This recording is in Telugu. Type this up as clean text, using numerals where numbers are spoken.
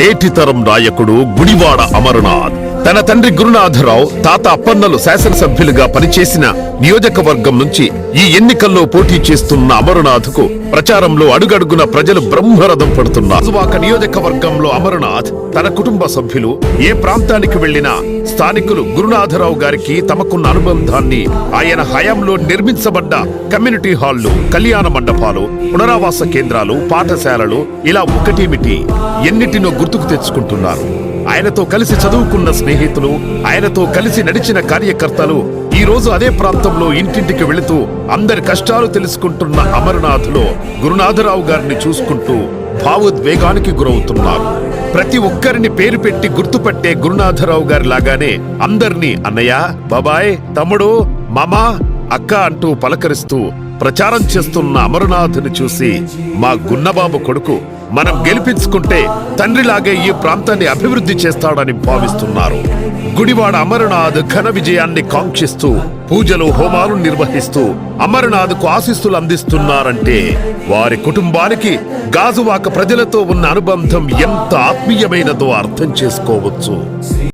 నేటి తరం నాయకుడు గుడివాడ అమరనాథ్. తన తండ్రి గురునాథరావు, తాత అప్పన్నలు శాసనసభ్యులుగా పనిచేసిన నియోజకవర్గం నుంచి ఈ ఎన్నికల్లో పోటీ చేస్తున్న అమరనాథ్కు ప్రచారంలో అడుగడుగున ప్రజలు బ్రహ్మరథం పడుతున్నారు. గాజువాక నియోజకవర్గంలో అమరనాథ్ తన కుటుంబ సభ్యులు ఏ ప్రాంతానికి వెళ్లినా స్థానికులు గురునాథరావు గారికి తమకున్న అనుబంధాన్ని, ఆయన హయాంలో నిర్మించబడ్డ కమ్యూనిటీ హాళ్లు, కళ్యాణ మండపాలు, పునరావాస కేంద్రాలు, పాఠశాలలు ఇలా ఒకటేమిటి ఎన్నిటినో గుర్తుకు తెచ్చుకుంటున్నారు. ఆయనతో కలిసి చదువుకున్న స్నేహితులు, ఆయనతో కలిసి నడిచిన కార్యకర్తలు ఈ రోజు అదే ప్రాంతంలో ఇంటింటికి వెళుతూ అందరి కష్టాలు తెలుసుకుంటున్న అమరనాథ్లో గురునాథరావు గారిని చూసుకుంటూ భావోద్వేగానికి గురవుతున్నారు. ప్రతి ఒక్కరిని పేరు పెట్టి గుర్తుపట్టే గురునాథరావు గారి లాగానే అందర్నీ అన్నయ్య, బాబాయ్, తమ్ముడు, మామా, అక్క అంటూ పలకరిస్తూ ప్రచారం చేస్తున్న అమరనాథ్ని చూసి మా గున్నబాబు కొడుకు మనం గెలిపించుకుంటే తండ్రిలాగే ఈ ప్రాంతాన్ని అభివృద్ధి చేస్తాడని భావిస్తున్నారు. గుడివాడ అమరనాథ్ ఘన విజయాన్ని కాంక్షిస్తూ పూజలు, హోమాలు నిర్వహిస్తూ అమరనాథ్కు ఆశీస్సులు అందిస్తున్నారంటే వారి కుటుంబానికి గాజువాక ప్రజలతో ఉన్న అనుబంధం ఎంత ఆత్మీయమైనదో అర్థం చేసుకోవచ్చు.